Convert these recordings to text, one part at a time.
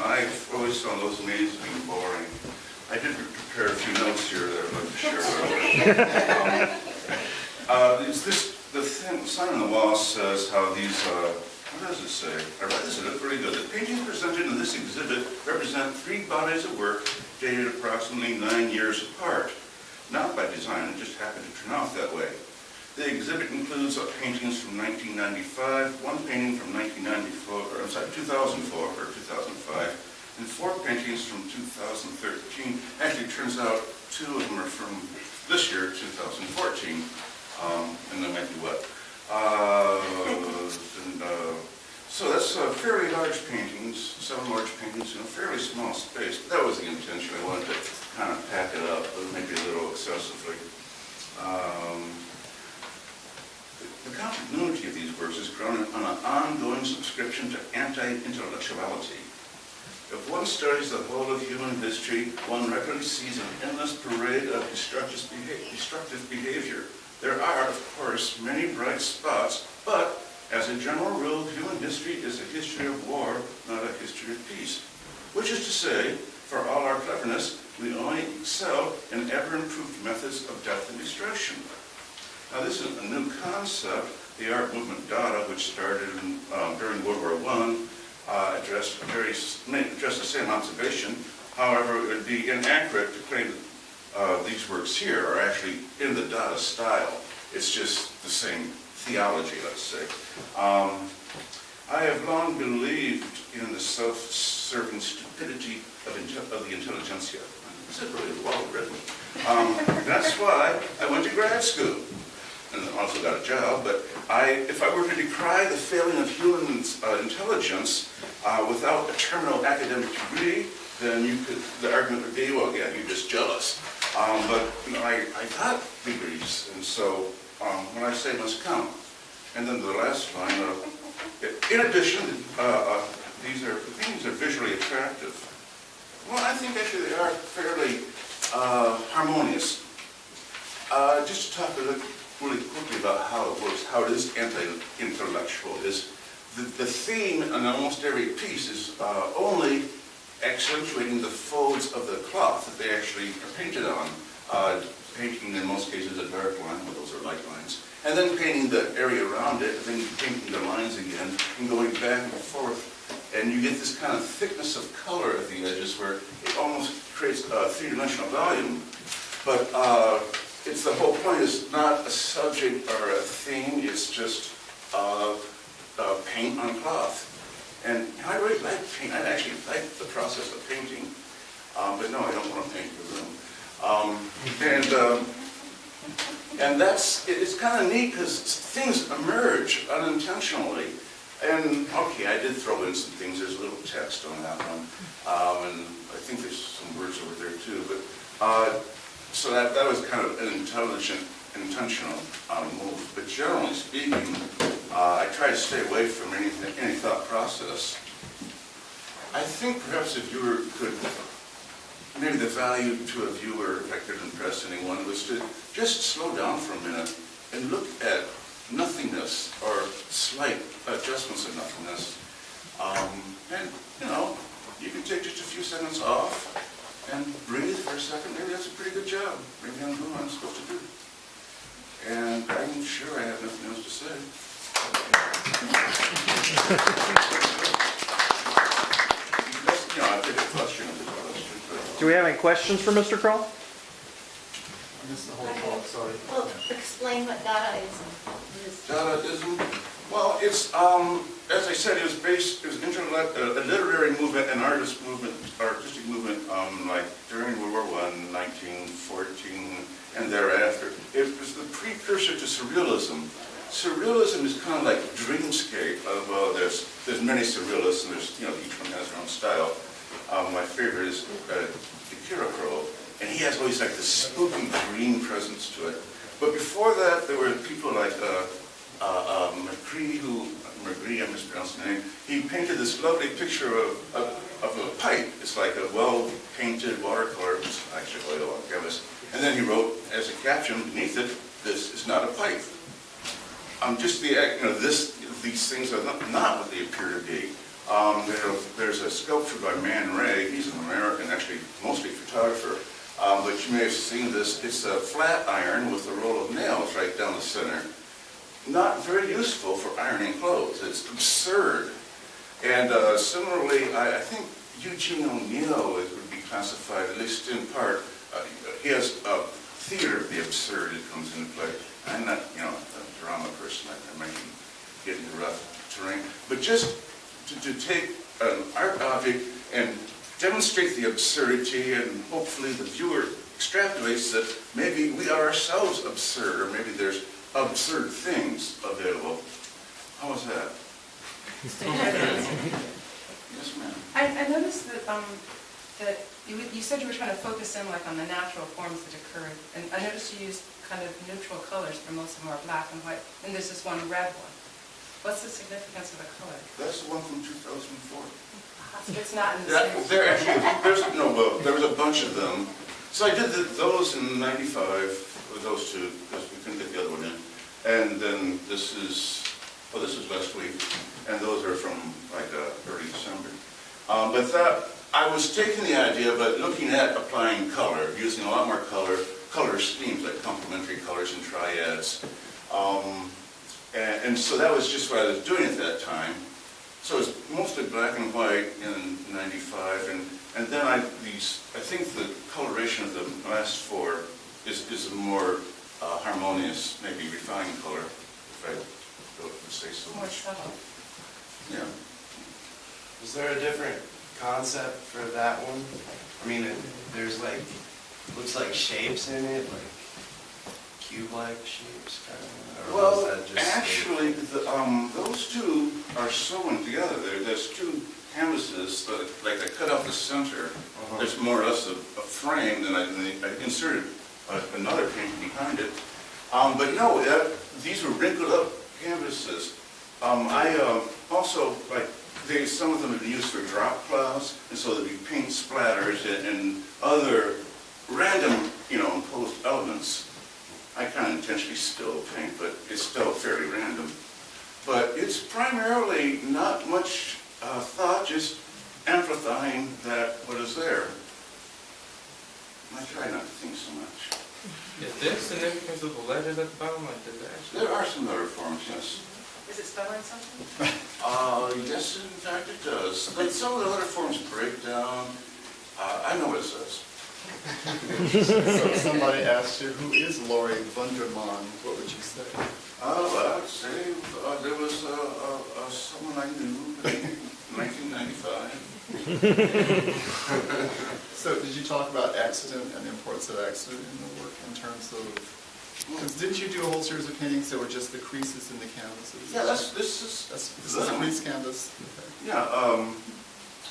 I've always found those amazingly boring. I did prepare a few notes here that I'd like to share. The sign on the wall says how these, what does it say? I read this, it looked really good. The paintings presented in this exhibit represent 3 bodies of work dated approximately 9 years apart. Not by design, it just happened to turn out that way. The exhibit includes paintings from 1995, 1 painting from 2004 or 2005, and 4 paintings from 2013. Actually, it turns out 2 of them are from this year, 2014, and there might be what? So that's fairly large paintings, 7 large paintings in a fairly small space. But that was the intention. I wanted to kind of pack it up, but maybe a little excessively. The continuity of these works is grounded on an ongoing subscription to anti-intellectuality. If one studies the whole of human history, one regularly sees an endless parade of destructive behavior. There are, of course, many bright spots, but as a general rule, human history is a history of war, not a history of peace. Which is to say, for all our cleverness, we only excel in ever-improved methods of death and destruction. Now, this is a new concept. The art movement Dada, which started during World War I, addressed the same observation. However, it would be inaccurate to claim that these works here are actually in the Dada style. It's just the same theology, let's say. I have long believed in the self-serving stupidity of the intelligentsia. This is really well written. That's why I went to grad school. And also got a job, but if I were to decry the failing of human intelligence without a terminal academic degree, then the argument would be, well, yeah, you're just jealous. But I got degrees, and so when I say must count. And then the last line, in addition, these paintings are visually attractive. Well, I think actually they are fairly harmonious. Just to talk really quickly about how it works, how it is anti-intellectual, is the theme in almost every piece is only accentuating the folds of the cloth that they actually are painted on, painting in most cases a dark line, well, those are light lines, and then painting the area around it, and then painting the lines again, and going back and forth, and you get this kind of thickness of color at the edges where it almost creates a 3-dimensional volume, but it's the whole point is not a subject or a theme, it's just paint on cloth. And I really like paint. I actually like the process of painting, but no, I don't want to paint your room. And it's kind of neat because things emerge unintentionally. And okay, I did throw in some things. There's a little text on that one, and I think there's some words over there too. But so that was kind of an intentional move. But generally speaking, I try to stay away from any thought process. I think perhaps if you could, maybe the value to a viewer, if I could impress anyone, was to just slow down for a minute and look at nothingness or slight adjustments of nothingness. And, you can take just a few seconds off and breathe for a second. Maybe that's a pretty good job. Maybe I'm doing what I'm supposed to do. And I'm sure I have nothing else to say. I'll take a question. Do we have any questions for Mr. Crall? I missed the whole talk, sorry. Well, explain what Dadaism is. Dadaism? Well, it's, as I said, it was a literary movement, an artistic movement, like during World War I, 1914, and thereafter. It was the precursor to Surrealism. Surrealism is kind of like dreamscape. There's many surrealists, and there's each one has their own style. My favorite is Crall, and he has always like this spooky dream presence to it. But before that, there were people like McGree, I mispronounced the name. He painted this lovely picture of a pipe. It's like a well-painted watercolor, actually oil on canvas. And then he wrote as a caption beneath it, "This is not a pipe." These things are not what they appear to be. There's a sculpture by Man Ray. He's an American, actually, mostly photographer. But you may have seen this. It's a flat iron with a roll of nails right down the center. Not very useful for ironing clothes. It's absurd. And similarly, I think Eugene O'Neill would be classified, at least in part. He has a theater of the absurd that comes into play. I'm not, a drama person. I might get into rough terrain. But just to take an art object and demonstrate the absurdity, and hopefully the viewer extrapolates that maybe we are ourselves absurd, or maybe there's absurd things available. How was that? Yes, ma'am. I noticed that that you said you were trying to focus in like on the natural forms that occur, and I noticed you used kind of neutral colors for most of them, are black and white, and there's this one red one. What's the significance of the color? That's the one from 2004. It's not in the That, same. there actually, there was a bunch of them. So I did those in '95, with those two, because we couldn't get the other one in. And then this is last week, and those are from like early December. But that, I was taking the idea, but looking at applying color, using a lot more color schemes like complementary colors and triads. And so that was just what I was doing at that time. So it's mostly black and white in '95, and then I think the coloration of the last four is a more harmonious, maybe refined color, if I would say so More much. subtle. Yeah. Was there a different concept for that one? I mean, there's like, looks like shapes in it, like cube-like shapes, kind of. Or was Well, that just actually, those two are sewn together. There's two canvases, like I cut out the center. There's more or less a frame, then I inserted another painting behind it. But no, these were wrinkled up canvases. I also, some of them have been used for drop clouds, and so there'd be paint splatters and other random, imposed elements. I kind of intentionally spill paint, but it's still fairly random. But it's primarily not much thought, just amplifying what is there. I try not to think so much. Is there significance of the letters at the bottom? Like, does it actually? There are some other forms, yes. Is it spelling something? Yes, in fact it does. But some of the other forms break down. I know what it says. So if somebody asked you, who is Laurie Wunderman, what would you say? I'd say there was someone I knew in 1995. So did you talk about accident and the importance of accident in the work in terms of, because didn't you do a whole series of paintings that were just the creases in the canvases? Yeah, this This is a crease canvas? Okay.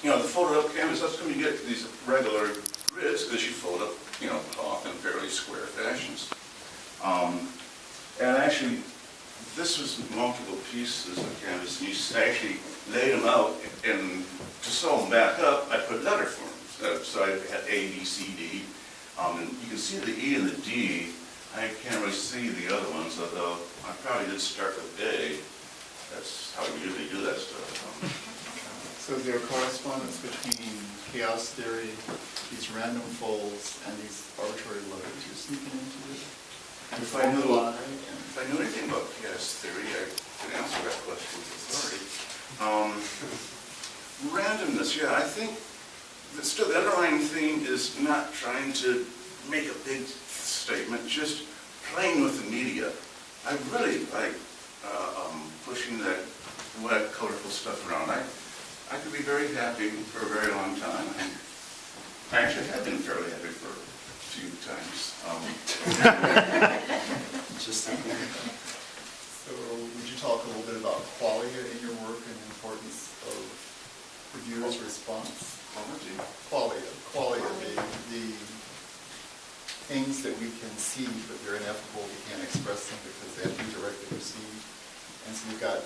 Yeah, the folded up canvas, that's when you get these regular grids, because you fold up, cloth in fairly square fashions. And actually, this was multiple pieces of canvas, and you actually laid them out, and to sew them back up, I put letter forms. So I had A, B, C, D, and you can see the E and the D. I can't really see the other ones, although I probably did start with A. That's how we usually do that stuff. So is there a correspondence between chaos theory, these random folds, and these arbitrary letters you're sneaking into it? And If I knew formulae, If I knew anything about chaos theory, I could answer that question with authority. Randomness, yeah, I think still the underlying theme is not trying to make a big statement, just playing with the media. I really like pushing that wet, colorful stuff around. I could be very happy for a very long time. I actually have been fairly happy for a few times. So would you talk a little bit about qualia in your work and the importance of reviewers' response? Qualia, the things that we can see, but they're ineffable, we can't express them because they have to be directly perceived. And so you've got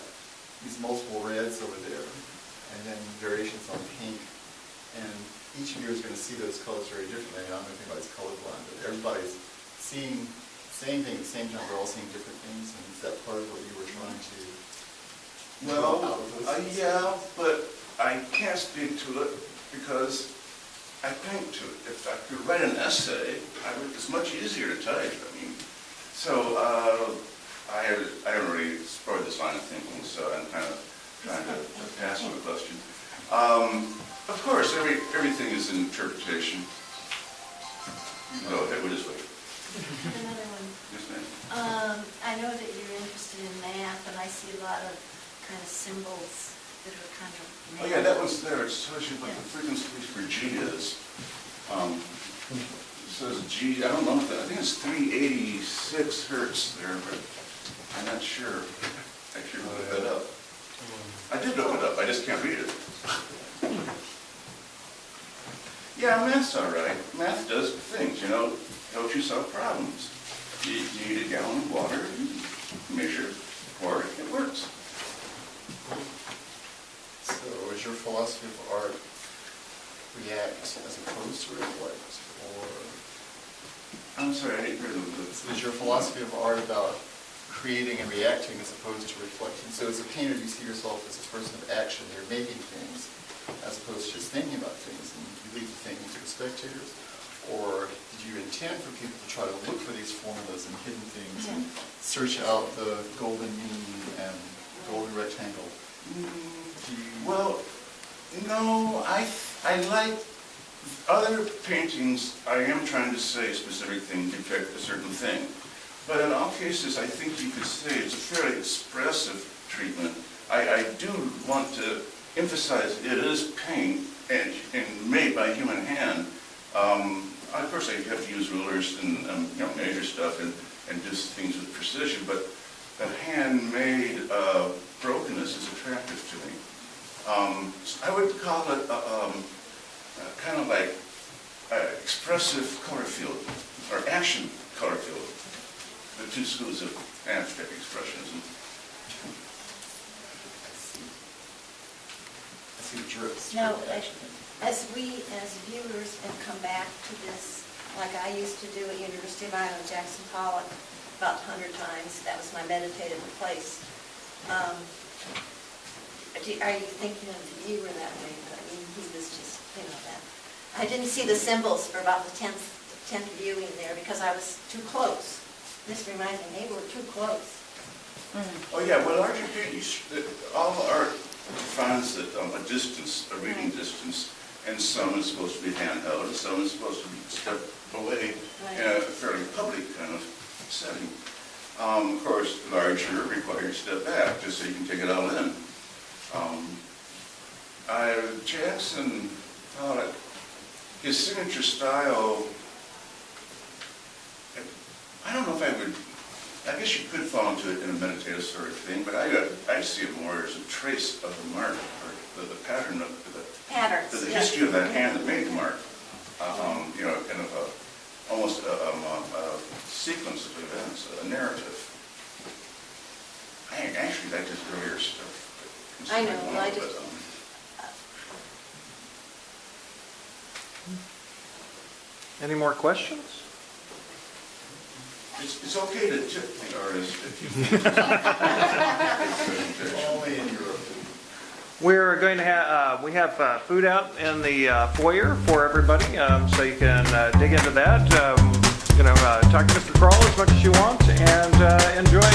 these multiple reds over there, and then variations on pink. And each of you is going to see those colors very differently. I'm going to think about it's colorblind, but everybody's seeing the same thing at the same time. We're all seeing different things, and is that part of what you were trying to draw out of those? Yeah, but I can't speak to it because I paint to it. If I could write an essay, it's much easier to type. I mean, so I haven't really explored this line of thinking, so I'm kind of trying to pass on the question. Of course, everything is an interpretation. Go ahead, we'll just wait. Another one. Yes, ma'am. I know that you're interested in math, and I see a lot of kind of symbols that are kind of. Oh, yeah, that one's there. It tells you what the frequency for G is. It says G, I don't know if that, I think it's 386 hertz there, but I'm not sure. I should look that up. I did look it up, I just can't read it. Yeah, math's all right. Math does things, you know, helps you solve problems. You need a gallon of water, you measure, or it works. So is your philosophy of art react as opposed to reflect, or I'm sorry, I didn't hear the... is your philosophy of art about creating and reacting as opposed to reflecting? So as a painter, you see yourself as a person of action. You're making things as opposed to just thinking about things, and you leave the thinking to the spectators? Or did you intend for people to try to look for these formulas and hidden things and search out the golden mean and golden rectangle? Well, no, I like other paintings. I am trying to say a specific thing, depict a certain thing. But in all cases, I think you could say it's a fairly expressive treatment. I do want to emphasize it is paint and made by human hand. Of course, I have to use rulers and measure stuff and do things with precision, but the handmade brokenness is attractive to me. I would call it kind of like expressive color field, or action color field, the two schools of abstract expressionism. I see the drips. Now, as we, as viewers, have come back to this, like I used to do at University of Iowa, Jackson Pollock, about 100 times. That was my meditative place. Are you thinking of the viewer that way? I mean, he was just, that. I didn't see the symbols for about the 10th viewing there because I was too close. This reminds me, they were too close. Oh yeah, well, art, all art defines it a distance, a reading distance, and some is supposed to be handheld, and some is supposed to be stepped away in a fairly public kind of setting. Of course, larger requires step back, just so you can take it all in. Jackson thought his signature style, I don't know if I guess you could fall into it in a meditative sort of thing, but I see it more as a trace of the mark, or the pattern of Patterns, the history of that hand that made the mark. Kind of almost a sequence of events, a narrative. I actually like his earlier stuff. I know, well, I do. Any more questions? It's okay to tip the artist if you Only in Europe. We're going to have, we have food out in the foyer for everybody, so you can dig into that. Talk to Mr. Crall as much as you want, and enjoy